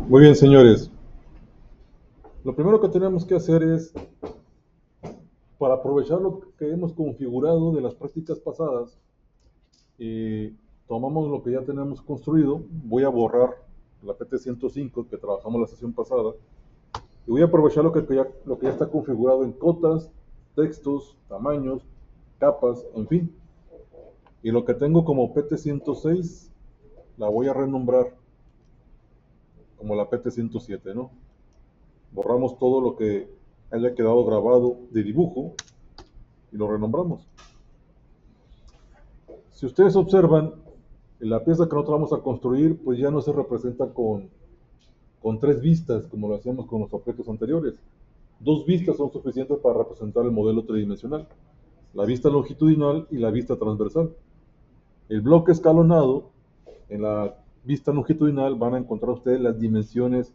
Muy bien, señores. Lo primero que tenemos que hacer es, para aprovechar lo que hemos configurado de las prácticas pasadas, tomamos lo que ya tenemos construido. Voy a borrar la PT-105 que trabajamos la sesión pasada y voy a aprovechar lo que ya está configurado en cotas, textos, tamaños, capas, en fin. Y lo que tengo como PT-106 la voy a renombrar como la PT-107, ¿no? Borramos todo lo que haya quedado grabado de dibujo y lo renombramos. Si ustedes observan, la pieza que nosotros vamos a construir, pues ya no se representa con tres vistas, como lo hacíamos con los objetos anteriores. Dos vistas son suficientes para representar el modelo tridimensional: la vista longitudinal y la vista transversal. El bloque escalonado, en la vista longitudinal van a encontrar ustedes las dimensiones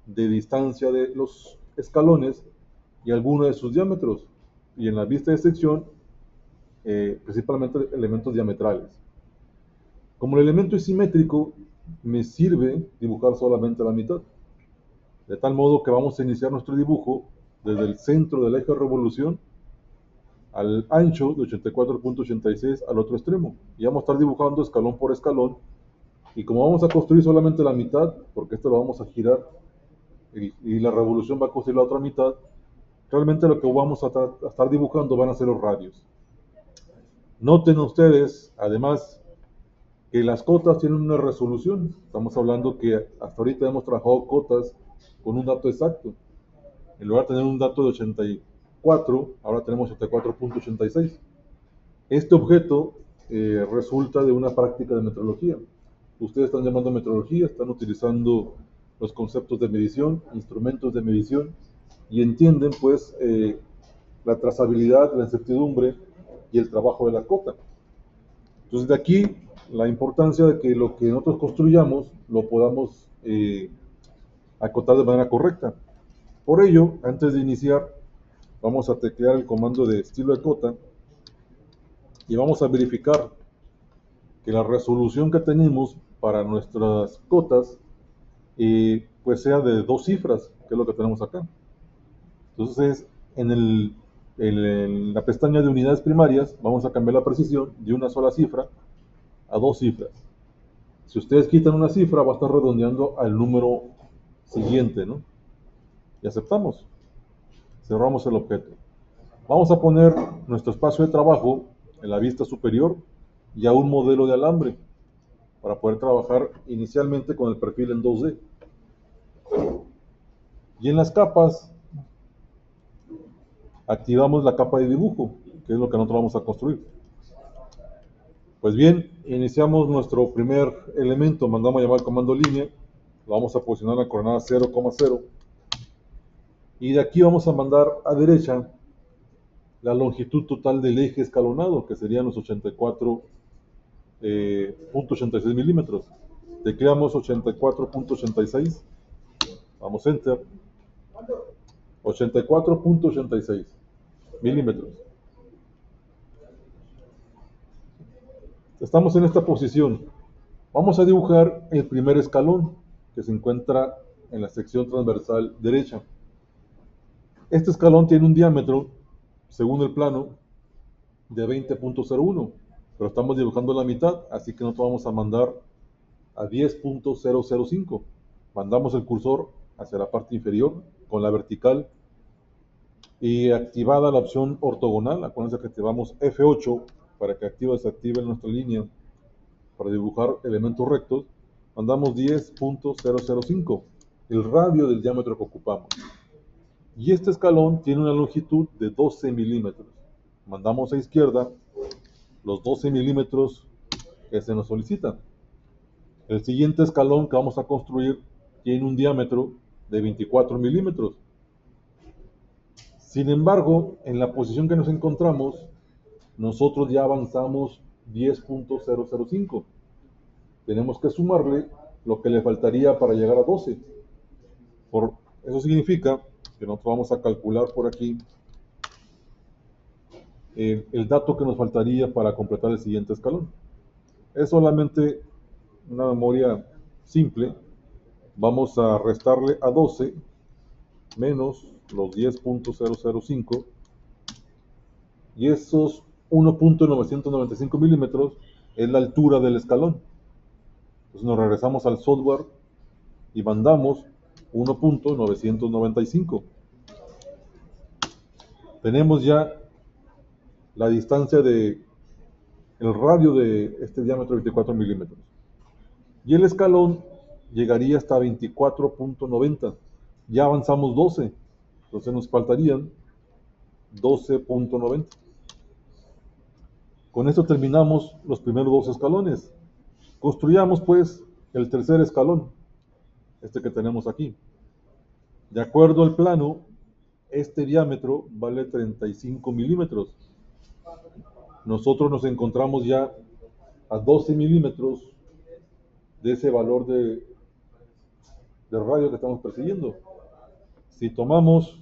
de distancia de los escalones y algunos de sus diámetros. Y en la vista de sección, principalmente elementos diametrales. Como el elemento es simétrico, me sirve dibujar solamente la mitad. De tal modo que vamos a iniciar nuestro dibujo desde el centro del eje de revolución al ancho de 84.86 al otro extremo. Y vamos a estar dibujando escalón por escalón. Y como vamos a construir solamente la mitad, porque esto lo vamos a girar y la revolución va a construir la otra mitad, realmente lo que vamos a estar dibujando van a ser los radios. Noten ustedes, además, que las cotas tienen una resolución. Estamos hablando que hasta ahorita hemos trabajado cotas con un dato exacto. En lugar de tener un dato de 84, ahora tenemos 84.86. Este objeto resulta de una práctica de metrología. Ustedes están llamando metrología, están utilizando los conceptos de medición, instrumentos de medición, y entienden pues la trazabilidad, la incertidumbre y el trabajo de la cota. Entonces de aquí la importancia de que lo que nosotros construyamos lo podamos acotar de manera correcta. Por ello, antes de iniciar, vamos a teclear el comando de estilo de cota y vamos a verificar que la resolución que tenemos para nuestras cotas pues sea de 2 cifras, que es lo que tenemos acá. Entonces, en la pestaña de unidades primarias, vamos a cambiar la precisión de una sola cifra a 2 cifras. Si ustedes quitan una cifra, va a estar redondeando al número siguiente, ¿no? Y aceptamos. Cerramos el objeto. Vamos a poner nuestro espacio de trabajo en la vista superior y a un modelo de alambre para poder trabajar inicialmente con el perfil en 2D. Y en las capas activamos la capa de dibujo, que es lo que nosotros vamos a construir. Pues bien, iniciamos nuestro primer elemento, mandamos a llamar el comando línea, lo vamos a posicionar en la coordenada 0,0 y de aquí vamos a mandar a derecha la longitud total del eje escalonado, que serían los 84.86 milímetros. Tecleamos 84.86, vamos enter, 84.86 milímetros. Estamos en esta posición. Vamos a dibujar el primer escalón que se encuentra en la sección transversal derecha. Este escalón tiene un diámetro, según el plano, de 20.01, pero estamos dibujando la mitad, así que nosotros vamos a mandar a 10.005. Mandamos el cursor hacia la parte inferior con la vertical y activada la opción ortogonal. Acuérdense que activamos F8 para que active o desactive nuestra línea para dibujar elementos rectos. Mandamos 10.005, el radio del diámetro que ocupamos. Y este escalón tiene una longitud de 12 milímetros. Mandamos a izquierda los 12 milímetros que se nos solicitan. El siguiente escalón que vamos a construir tiene un diámetro de 24 milímetros. Sin embargo, en la posición que nos encontramos, nosotros ya avanzamos 10.005. Tenemos que sumarle lo que le faltaría para llegar a 12. Eso significa que nosotros vamos a calcular por aquí el dato que nos faltaría para completar el siguiente escalón. Es solamente una memoria simple, vamos a restarle a 12 menos los 10.005 y esos 1.995 milímetros es la altura del escalón. Entonces nos regresamos al software y mandamos 1.995. Tenemos ya la distancia de el radio de este diámetro de 24 milímetros. Y el escalón llegaría hasta 24.90. Ya avanzamos 12. Entonces nos faltarían 12.90. Con esto terminamos los primeros dos escalones. Construyamos pues el tercer escalón, este que tenemos aquí. De acuerdo al plano, este diámetro vale 35 milímetros. Nosotros nos encontramos ya a 12 milímetros de ese valor de radio que estamos persiguiendo. Si tomamos,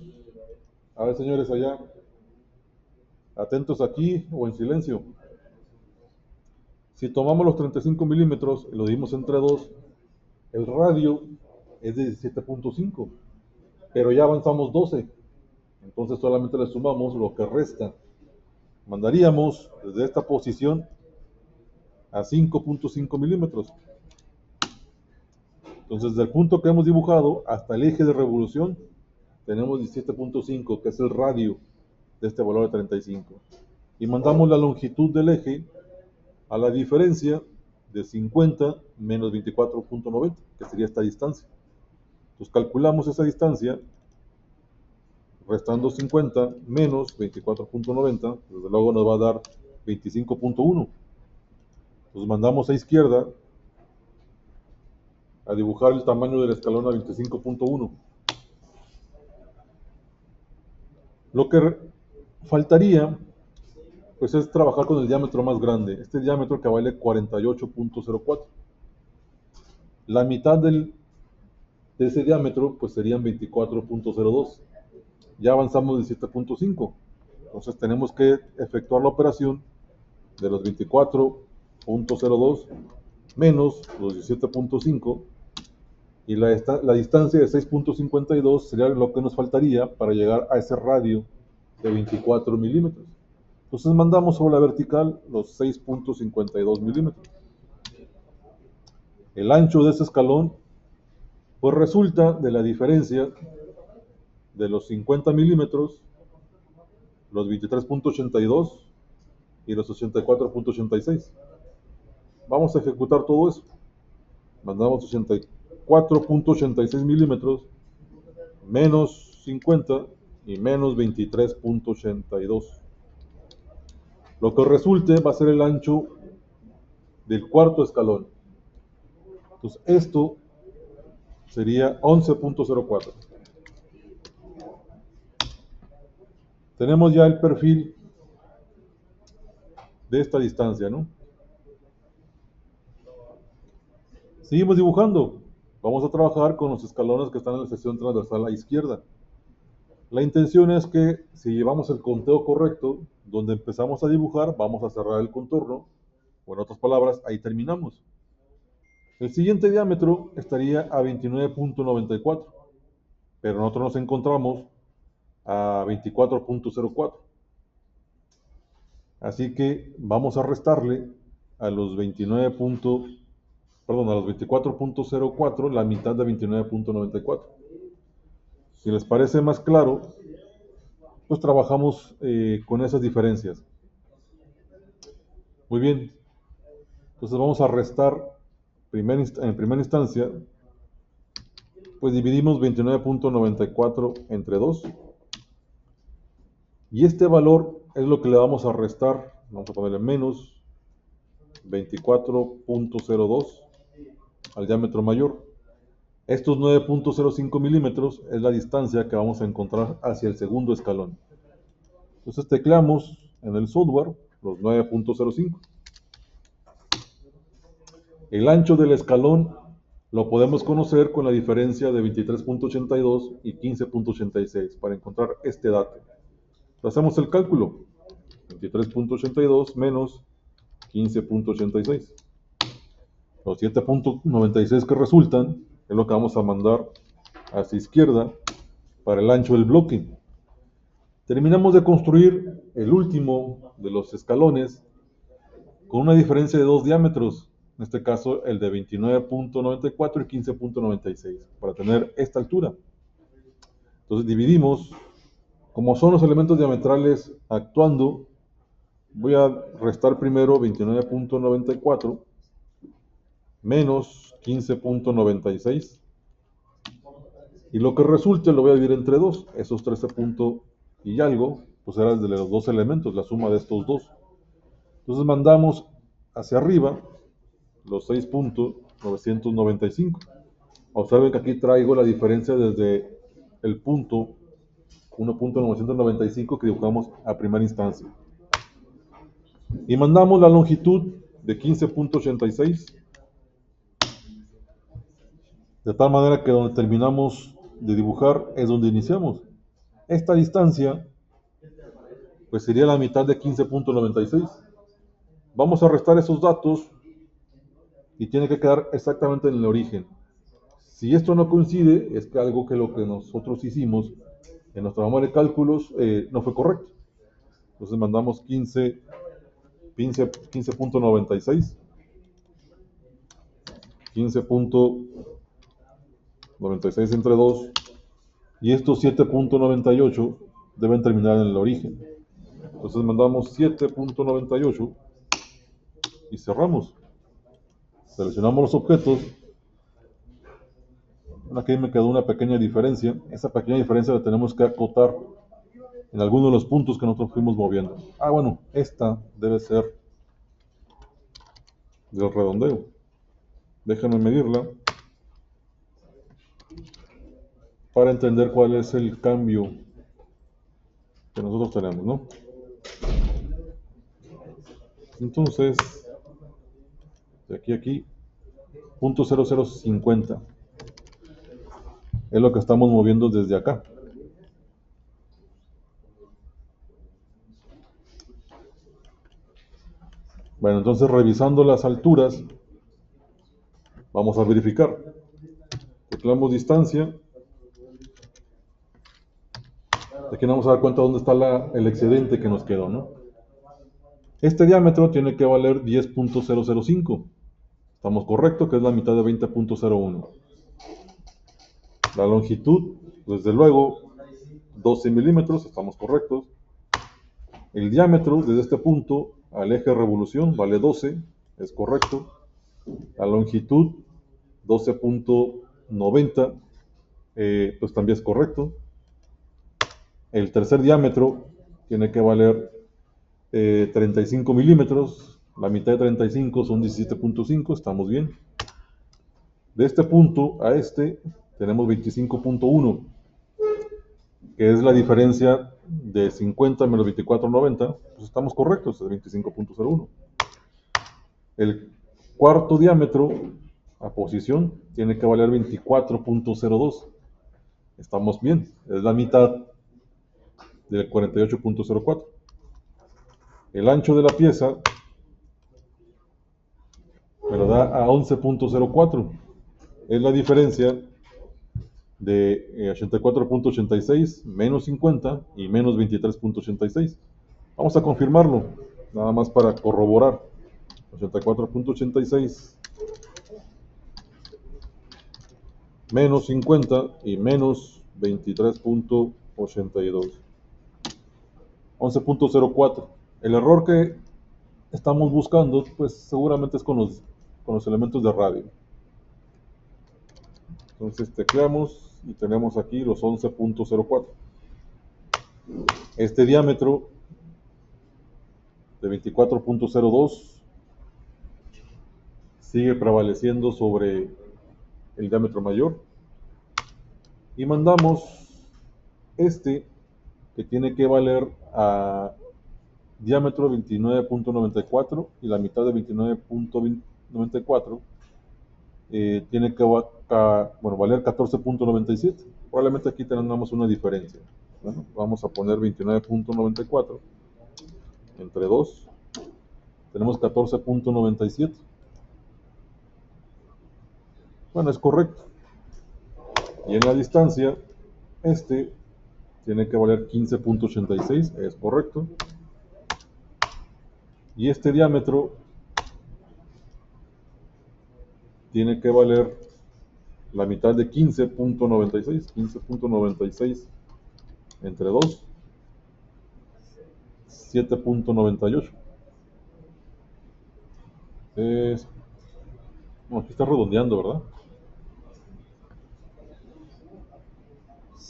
a ver señores allá, atentos aquí o en silencio. Si tomamos los 35 milímetros y lo dividimos entre 2, el radio es de 17.5, pero ya avanzamos 12. Entonces solamente le sumamos lo que resta. Mandaríamos desde esta posición a 5.5 milímetros. Entonces, del punto que hemos dibujado hasta el eje de revolución, tenemos 17.5, que es el radio de este valor de 35. Y mandamos la longitud del eje a la diferencia de 50 menos 24.90, que sería esta distancia. Entonces, calculamos esa distancia, restando 50 menos 24.90, desde luego nos va a dar 25.1. Entonces, mandamos a izquierda a dibujar el tamaño del escalón a 25.1. Lo que faltaría pues es trabajar con el diámetro más grande, este diámetro que vale 48.04. La mitad de ese diámetro pues serían 24.02. Ya avanzamos 17.5. Entonces tenemos que efectuar la operación de los 24.02 menos los 17.5 y la distancia de 6.52 sería lo que nos faltaría para llegar a ese radio de 24 milímetros. Entonces mandamos sobre la vertical los 6.52 milímetros. El ancho de ese escalón pues resulta de la diferencia de los 50 milímetros, los 23.82 y los 84.86. Vamos a ejecutar todo eso. Mandamos 84.86 milímetros menos 50 y menos 23.82. Lo que resulte va a ser el ancho del cuarto escalón. Entonces esto sería 11.04. Tenemos ya el perfil de esta distancia, ¿no? Seguimos dibujando. Vamos a trabajar con los escalones que están en la sección transversal a la izquierda. La intención es que si llevamos el conteo correcto, donde empezamos a dibujar, vamos a cerrar el contorno, o en otras palabras, ahí terminamos. El siguiente diámetro estaría a 29.94, pero nosotros nos encontramos a 24.04. Así que vamos a restarle a los 24.04 la mitad de 29.94. Si les parece más claro, pues trabajamos con esas diferencias. Muy bien, entonces vamos a restar en primera instancia, pues dividimos 29.94 entre 2 y este valor es lo que le vamos a restar, vamos a ponerle menos 24.02 al diámetro mayor. Estos 9.05 milímetros es la distancia que vamos a encontrar hacia el segundo escalón. Entonces tecleamos en el software los 9.05. El ancho del escalón lo podemos conocer con la diferencia de 23.82 y 15.86 para encontrar este dato. Hacemos el cálculo. 23.82 menos 15.86. Los 7.96 que resultan es lo que vamos a mandar hacia izquierda para el ancho del bloque. Terminamos de construir el último de los escalones con una diferencia de 2 diámetros, en este caso el de 29.94 y 15.96, para tener esta altura. Entonces dividimos, como son los elementos diametrales actuando, voy a restar primero 29.94 menos 15.96 y lo que resulte lo voy a dividir entre 2. Esos 13 puntos y algo, pues era de los dos elementos, la suma de estos dos. Entonces mandamos hacia arriba los 6.995. Observen que aquí traigo la diferencia desde el punto 1.995 que dibujamos a primera instancia. Y mandamos la longitud de 15.86, de tal manera que donde terminamos de dibujar es donde iniciamos. Esta distancia pues sería la mitad de 15.96. Vamos a restar esos datos y tiene que quedar exactamente en el origen. Si esto no coincide, es que algo que lo que nosotros hicimos en nuestra memoria de cálculos no fue correcto. Entonces mandamos 15.96, 15.96 entre 2, y estos 7.98 deben terminar en el origen. Entonces mandamos 7.98 y cerramos. Seleccionamos los objetos. Aquí me quedó una pequeña diferencia. Esa pequeña diferencia la tenemos que acotar en alguno de los puntos que nosotros fuimos moviendo. Bueno, esta debe ser del redondeo. Déjenme medirla para entender cuál es el cambio que nosotros tenemos, ¿no? Entonces, de aquí a aquí, .0050 es lo que estamos moviendo desde acá. Bueno, entonces revisando las alturas, vamos a verificar. Teclamos distancia. Aquí nos vamos a dar cuenta dónde está el excedente que nos quedó, ¿no? Este diámetro tiene que valer 10.005. Estamos correctos, que es la mitad de 20.01. La longitud, desde luego, 12 milímetros, estamos correctos. El diámetro desde este punto al eje de revolución vale 12, es correcto. La longitud, 12.90, pues también es correcto. El tercer diámetro tiene que valer 35 milímetros, la mitad de 35 son 17.5, estamos bien. De este punto a este tenemos 25.1, que es la diferencia de 50 menos 24.90, pues estamos correctos, es 25.01. El cuarto diámetro a posición tiene que valer 24.02, estamos bien, es la mitad del 48.04. El ancho de la pieza me lo da a 11.04, es la diferencia de 84.86 menos 50 y menos 23.86. Vamos a confirmarlo, nada más para corroborar. 84.86 menos 50 y menos 23.82. 11.04. El error que estamos buscando, pues seguramente es con los elementos de radio. Entonces tecleamos y tenemos aquí los 11.04. Este diámetro de 24.02 sigue prevaleciendo sobre el diámetro mayor. Y mandamos este, que tiene que valer a diámetro 29.94 y la mitad de 29.94 tiene que valer 14.97. Probablemente aquí tengamos una diferencia. Bueno, vamos a poner 29.94 entre 2. Tenemos 14.97. Bueno, es correcto. Y en la distancia, este tiene que valer 15.86, es correcto. Y este diámetro tiene que valer la mitad de 15.96. 15.96 entre 2, 7.98. Bueno, aquí está redondeando, ¿verdad?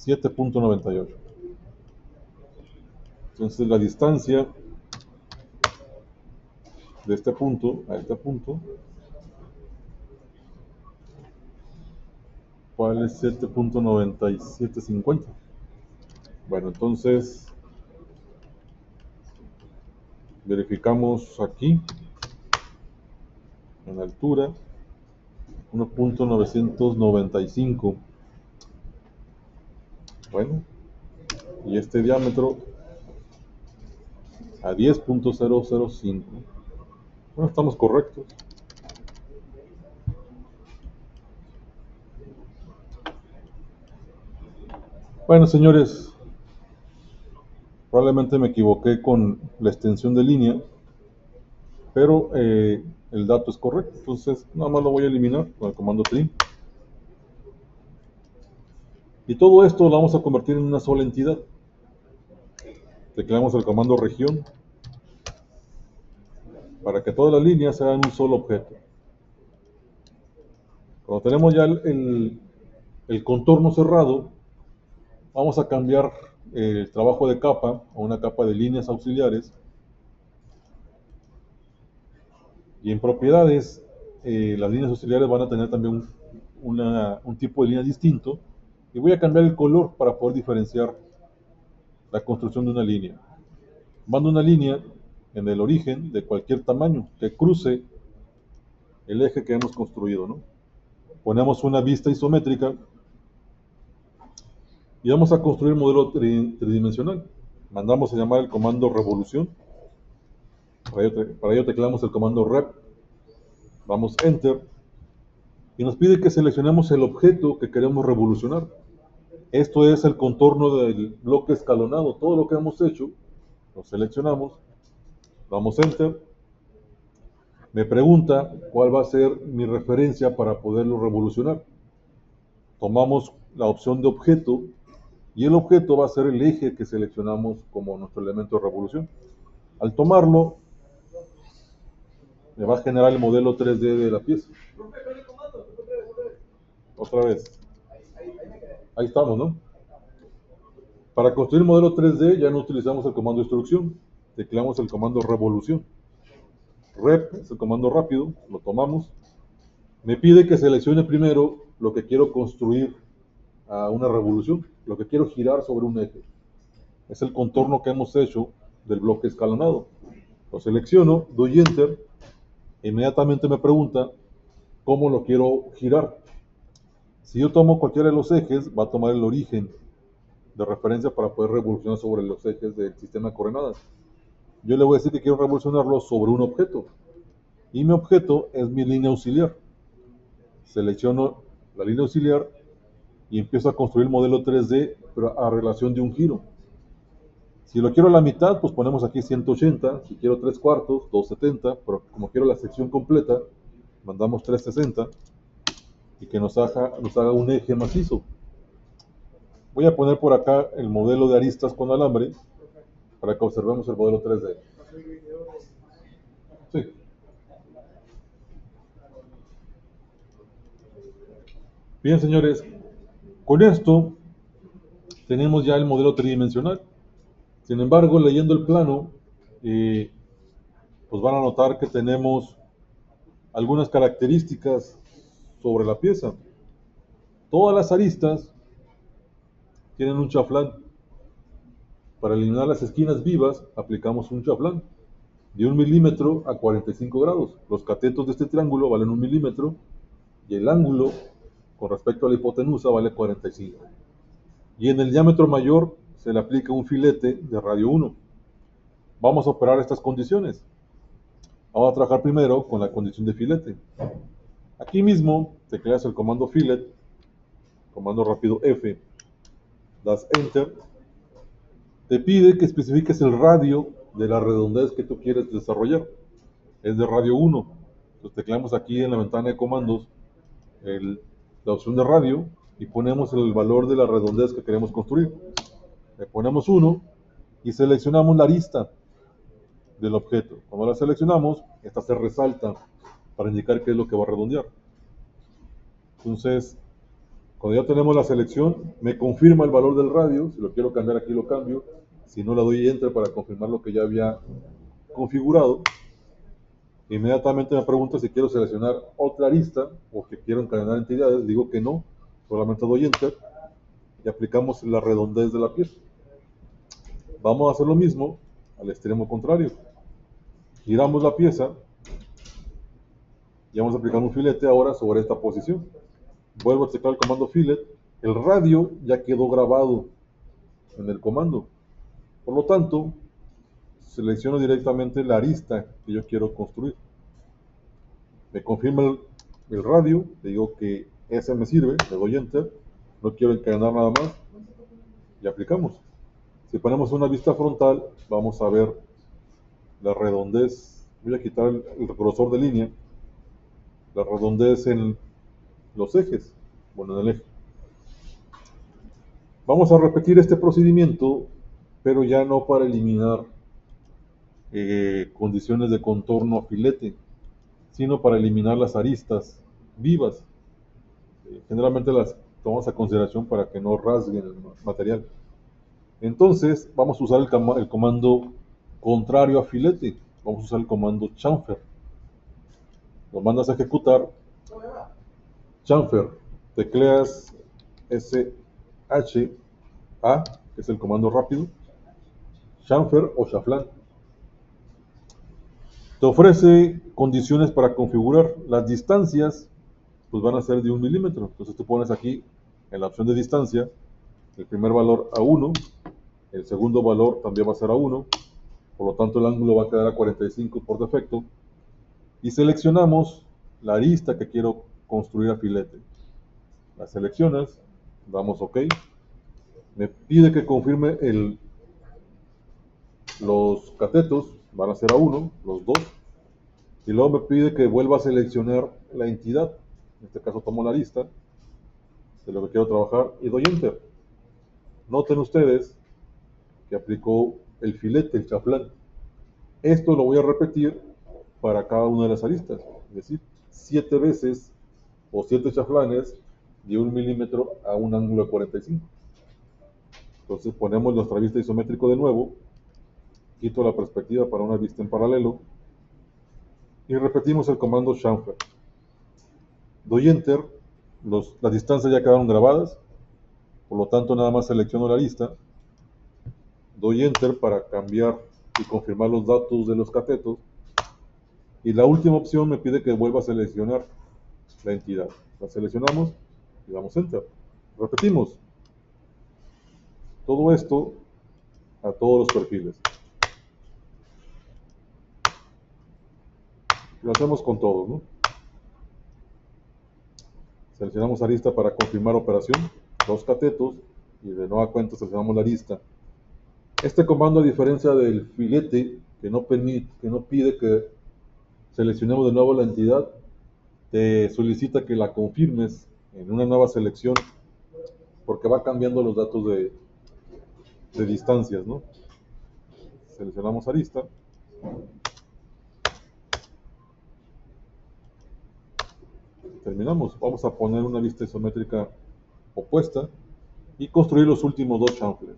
7.98. Entonces la distancia de este punto a este punto vale 7.9750. Bueno, entonces verificamos aquí en altura 1.995. Bueno, y este diámetro a 10.005. Bueno, estamos correctos. Bueno, señores, probablemente me equivoqué con la extensión de línea, pero el dato es correcto. Entonces, nada más lo voy a eliminar con el comando trim. Y todo esto lo vamos a convertir en una sola entidad. Tecleamos el comando región para que todas las líneas sean un solo objeto. Cuando tenemos ya el contorno cerrado, vamos a cambiar el trabajo de capa a una capa de líneas auxiliares. Y en propiedades, las líneas auxiliares van a tener también un tipo de línea distinto. Y voy a cambiar el color para poder diferenciar la construcción de una línea. Mando una línea en el origen de cualquier tamaño que cruce el eje que hemos construido, ¿no? Ponemos una vista isométrica y vamos a construir un modelo tridimensional. Mandamos a llamar el comando revolución. Para ello teclamos el comando rep. Damos enter y nos pide que seleccionemos el objeto que queremos revolucionar. Esto es el contorno del bloque escalonado. Todo lo que hemos hecho, lo seleccionamos, damos enter. Me pregunta cuál va a ser mi referencia para poderlo revolucionar. Tomamos la opción de objeto y el objeto va a ser el eje que seleccionamos como nuestro elemento de revolución. Al tomarlo, me va a generar el modelo 3D de la pieza. Otra vez. Ahí estamos, ¿no? Para construir el modelo 3D ya no utilizamos el comando instrucción, tecleamos el comando revolución. Rep es el comando rápido, lo tomamos. Me pide que seleccione primero lo que quiero construir a una revolución, lo que quiero girar sobre un eje. Es el contorno que hemos hecho del bloque escalonado. Lo selecciono, doy enter, e inmediatamente me pregunta cómo lo quiero girar. Si yo tomo cualquiera de los ejes, va a tomar el origen de referencia para poder revolucionar sobre los ejes del sistema de coordenadas. Yo le voy a decir que quiero revolucionarlo sobre un objeto. Y mi objeto es mi línea auxiliar. Selecciono la línea auxiliar y empiezo a construir el modelo 3D, pero a relación de un giro. Si lo quiero a la mitad, pues ponemos aquí 180. Si quiero 3/4, 270. Pero como quiero la sección completa, mandamos 360 y que nos haga un eje macizo. Voy a poner por acá el modelo de aristas con alambre para que observemos el modelo 3D. Sí. Bien, señores, con esto tenemos ya el modelo tridimensional. Sin embargo, leyendo el plano, pues van a notar que tenemos algunas características sobre la pieza. Todas las aristas tienen un chaflán. Para eliminar las esquinas vivas, aplicamos un chaflán de 1 milímetro a 45 grados. Los catetos de este triángulo valen 1 milímetro y el ángulo con respecto a la hipotenusa vale 45. Y en el diámetro mayor se le aplica un filete de radio 1. Vamos a operar estas condiciones. Vamos a trabajar primero con la condición de filete. Aquí mismo tecleas el comando fillet, comando rápido F, das Enter, te pide que especifiques el radio de la redondez que tú quieres desarrollar. Es de radio 1. Entonces tecleamos aquí en la ventana de comandos la opción de radio y ponemos el valor de la redondez que queremos construir. Le ponemos 1 y seleccionamos la arista del objeto. Cuando la seleccionamos, esta se resalta para indicar qué es lo que va a redondear. Entonces, cuando ya tenemos la selección, me confirma el valor del radio. Si lo quiero cambiar aquí lo cambio. Si no, le doy Enter para confirmar lo que ya había configurado. Inmediatamente me pregunta si quiero seleccionar otra arista o que quiero encadenar entidades. Digo que no, solamente doy Enter y aplicamos la redondez de la pieza. Vamos a hacer lo mismo al extremo contrario. Giramos la pieza y vamos a aplicar un filete ahora sobre esta posición. Vuelvo a teclear el comando fillet. El radio ya quedó grabado en el comando. Por lo tanto, selecciono directamente la arista que yo quiero construir. Me confirma el radio, le digo que ese me sirve, le doy Enter, no quiero encadenar nada más y aplicamos. Si ponemos una vista frontal, vamos a ver la redondez. Voy a quitar el grosor de línea, la redondez en los ejes, bueno, en el eje. Vamos a repetir este procedimiento, pero ya no para eliminar condiciones de contorno a filete, sino para eliminar las aristas vivas. Generalmente las tomamos a consideración para que no rasguen el material. Entonces vamos a usar el comando contrario a filete. Vamos a usar el comando chamfer. Lo mandas a ejecutar. Chamfer, tecleas SHA, que es el comando rápido. Chamfer o chaflán. Te ofrece condiciones para configurar. Las distancias pues van a ser de 1 milímetro. Entonces tú pones aquí en la opción de distancia el primer valor a 1, el segundo valor también va a ser a 1, por lo tanto el ángulo va a quedar a 45 por defecto, y seleccionamos la arista que quiero construir a filete. La seleccionas, damos OK, me pide que confirme los catetos, van a ser a 1, los dos, y luego me pide que vuelva a seleccionar la entidad. En este caso tomo la arista de lo que quiero trabajar y doy Enter. Noten ustedes que aplicó el filete, el chaflán. Esto lo voy a repetir para cada una de las aristas, es decir, 7 veces o 7 chaflanes de 1 milímetro a un ángulo de 45. Entonces ponemos nuestra vista isométrico de nuevo, quito la perspectiva para una vista en paralelo y repetimos el comando chamfer. Doy Enter, las distancias ya quedaron grabadas, por lo tanto nada más selecciono la arista, doy Enter para cambiar y confirmar los datos de los catetos, y la última opción me pide que vuelva a seleccionar la entidad. La seleccionamos y damos Enter. Repetimos todo esto a todos los perfiles. Lo hacemos con todos, ¿no? Seleccionamos arista para confirmar operación, los catetos, y de nueva cuenta seleccionamos la arista. Este comando, a diferencia del filete, que no pide que seleccionemos de nuevo la entidad, te solicita que la confirmes en una nueva selección, porque va cambiando los datos de distancias, ¿no? Seleccionamos arista. Terminamos. Vamos a poner una vista isométrica opuesta y construir los últimos dos chanfles.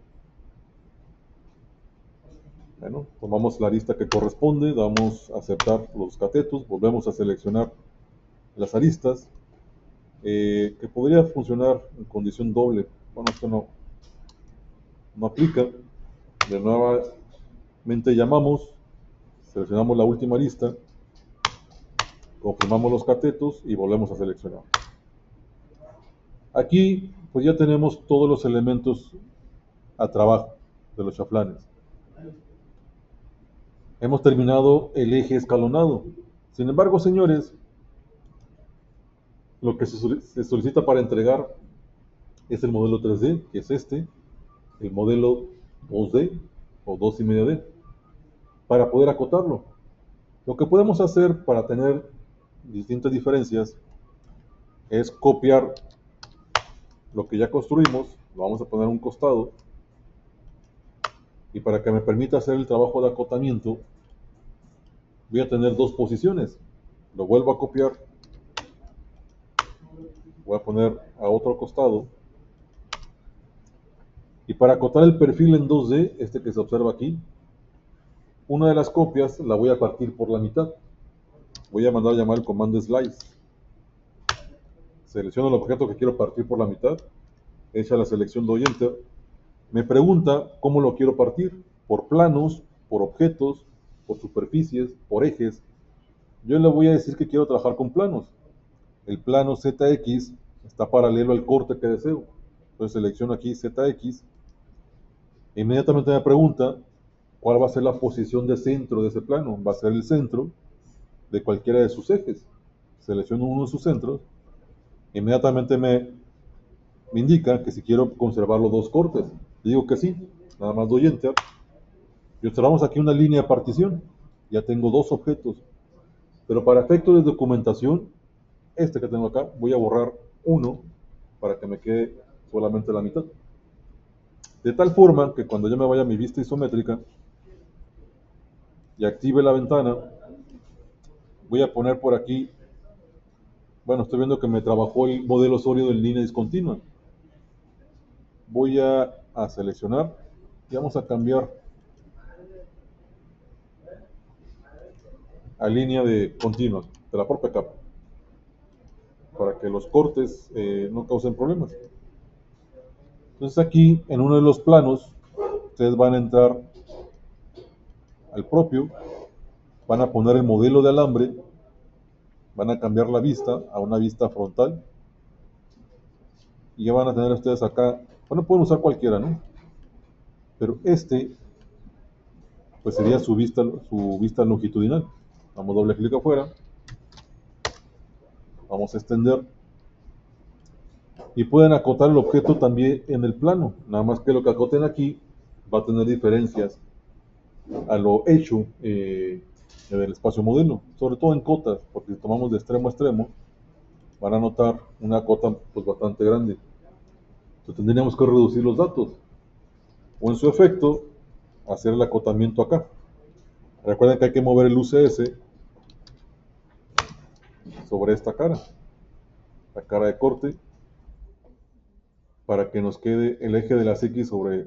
Bueno, tomamos la arista que corresponde, damos a aceptar los catetos, volvemos a seleccionar las aristas, que podría funcionar en condición doble. Bueno, esto no aplica. De nuevamente llamamos, seleccionamos la última arista, confirmamos los catetos y volvemos a seleccionar. Aquí pues ya tenemos todos los elementos a trabajo de los chaflanes. Hemos terminado el eje escalonado. Sin embargo, señores, Lo que se solicita para entregar es el modelo 3D, que es este, el modelo 2D o 2,5D, para poder acotarlo. Lo que podemos hacer para tener distintas diferencias es copiar lo que ya construimos, lo vamos a poner a un costado, y para que me permita hacer el trabajo de acotamiento, voy a tener dos posiciones. Lo vuelvo a copiar, voy a poner a otro costado, y para acotar el perfil en 2D, este que se observa aquí, una de las copias la voy a partir por la mitad. Voy a mandar a llamar el comando slice. Selecciono el objeto que quiero partir por la mitad, hecha la selección, doy enter. Me pregunta cómo lo quiero partir: por planos, por objetos, por superficies, por ejes. Yo le voy a decir que quiero trabajar con planos. El plano ZX está paralelo al corte que deseo. Entonces selecciono aquí ZX. E inmediatamente me pregunta cuál va a ser la posición de centro de ese plano. Va a ser el centro de cualquiera de sus ejes. Selecciono uno de sus centros. Inmediatamente me indica que si quiero conservar los dos cortes. Le digo que sí. Nada más doy enter. Y observamos aquí una línea de partición. Ya tengo dos objetos. Pero para efectos de documentación, este que tengo acá, voy a borrar uno para que me quede solamente la mitad. De tal forma que cuando yo me vaya a mi vista isométrica y active la ventana, voy a poner por aquí, bueno, estoy viendo que me trabajó el modelo sólido en línea discontinua. Voy a seleccionar y vamos a cambiar a línea de continua de la propia capa, para que los cortes no causen problemas. Entonces aquí, en uno de los planos, ustedes van a entrar al propio, van a poner el modelo de alambre, van a cambiar la vista a una vista frontal, y ya van a tener ustedes acá, bueno, pueden usar cualquiera, ¿no? Pero este, pues sería su vista longitudinal. Damos doble clic afuera, vamos a extender, y pueden acotar el objeto también en el plano, nada más que lo que acoten aquí va a tener diferencias a lo hecho en el espacio modelo, sobre todo en cotas, porque si tomamos de extremo a extremo, van a notar una cota pues bastante grande. Entonces tendríamos que reducir los datos, o en su efecto, hacer el acotamiento acá. Recuerden que hay que mover el UCS sobre esta cara, la cara de corte, para que nos quede el eje de las X sobre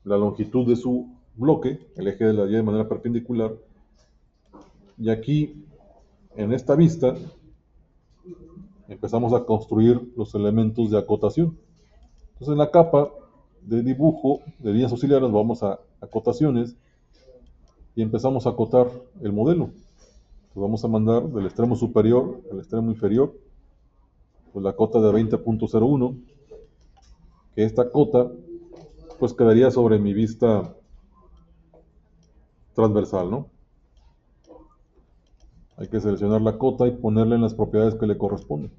la longitud de su bloque, el eje de la Y de manera perpendicular. Y aquí, en esta vista, empezamos a construir los elementos de acotación. Entonces en la capa de dibujo de líneas auxiliares vamos a acotaciones y empezamos a acotar el modelo. Entonces vamos a mandar del extremo superior al extremo inferior pues la cota de 20.01, que esta cota pues quedaría sobre mi vista transversal, ¿no? Hay que seleccionar la cota y ponerla en las propiedades que le corresponden.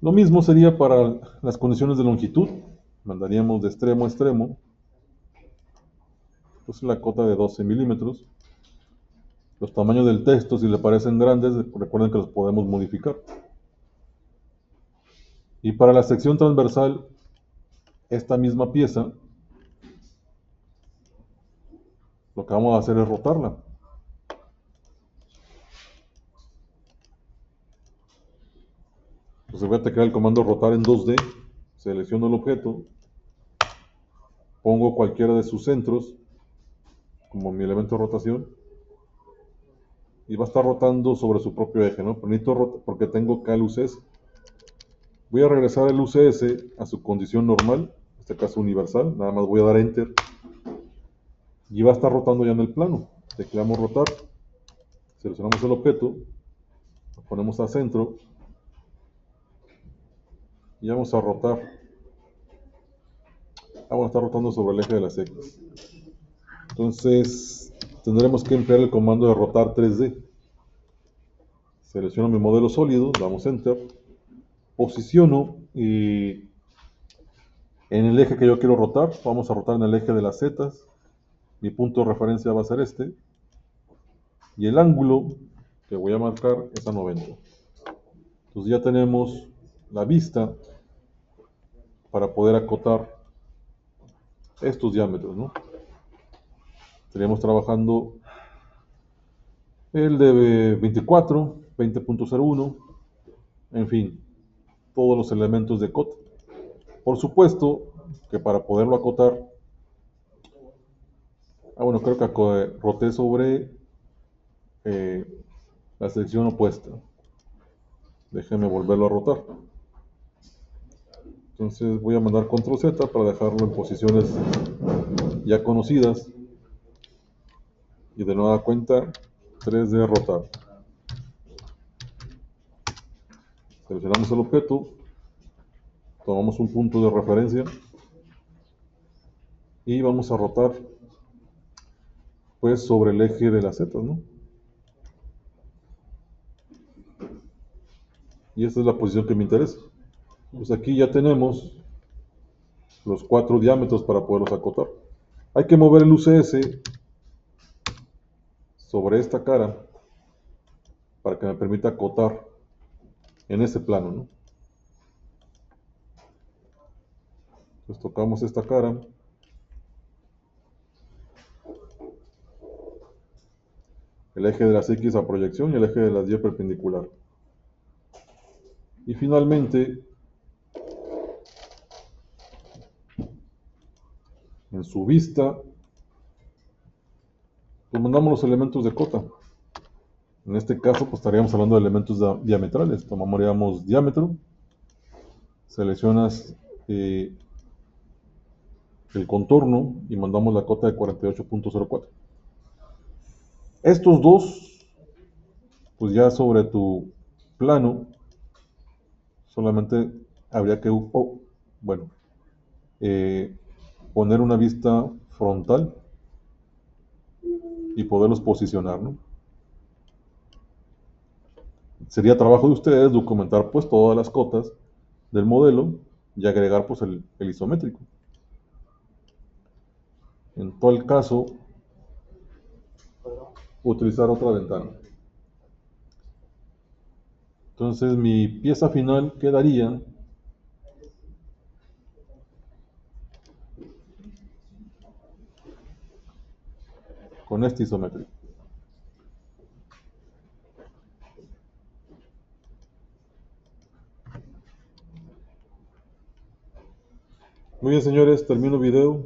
Lo mismo sería para las condiciones de longitud. Mandaríamos de extremo a extremo pues la cota de 12 milímetros. Los tamaños del texto, si le parecen grandes, recuerden que los podemos modificar. Y para la sección transversal, esta misma pieza, lo que vamos a hacer es rotarla. Entonces voy a teclear el comando rotar en 2D, selecciono el objeto, pongo cualquiera de sus centros como mi elemento de rotación, y va a estar rotando sobre su propio eje, ¿no? Pero porque tengo acá el UCS. Voy a regresar el UCS a su condición normal, en este caso universal, nada más voy a dar enter, y va a estar rotando ya en el plano. Tecleamos rotar, seleccionamos el objeto, lo ponemos a centro, y vamos a rotar. Vamos a estar rotando sobre el eje de las X. Entonces tendremos que emplear el comando de rotar 3D. Selecciono mi modelo sólido, damos Enter, posiciono y en el eje que yo quiero rotar, vamos a rotar en el eje de las zetas. Mi punto de referencia va a ser este. Y el ángulo que voy a marcar es a 90. Entonces ya tenemos la vista para poder acotar estos diámetros, ¿no? Estaríamos trabajando el de 24, 20.01, en fin, todos los elementos de cota. Por supuesto que para poderlo acotar, bueno, creo que roté sobre la sección opuesta. Déjenme volverlo a rotar. Entonces voy a mandar Control Z para dejarlo en posiciones ya conocidas. Y de nueva cuenta, 3D rotar. Seleccionamos el objeto, tomamos un punto de referencia y vamos a rotar pues sobre el eje de las zetas, ¿no? Y esta es la posición que me interesa. Pues aquí ya tenemos los 4 diámetros para poderlos acotar. Hay que mover el UCS sobre esta cara para que me permita acotar en ese plano, ¿no? Entonces tocamos esta cara. El eje de las X a proyección y el eje de las Y perpendicular. Y finalmente, en su vista, pues mandamos los elementos de cota. En este caso, pues estaríamos hablando de elementos diametrales. Tomaríamos diámetro, seleccionas el contorno y mandamos la cota de 48.04. Estos dos, pues ya sobre tu plano, solamente habría que, poner una vista frontal y poderlos posicionar, ¿no? Sería trabajo de ustedes documentar pues todas las cotas del modelo y agregar pues el isométrico. En todo el caso, utilizar otra ventana. Entonces mi pieza final quedaría con este isométrico. Muy bien, señores, termino el video.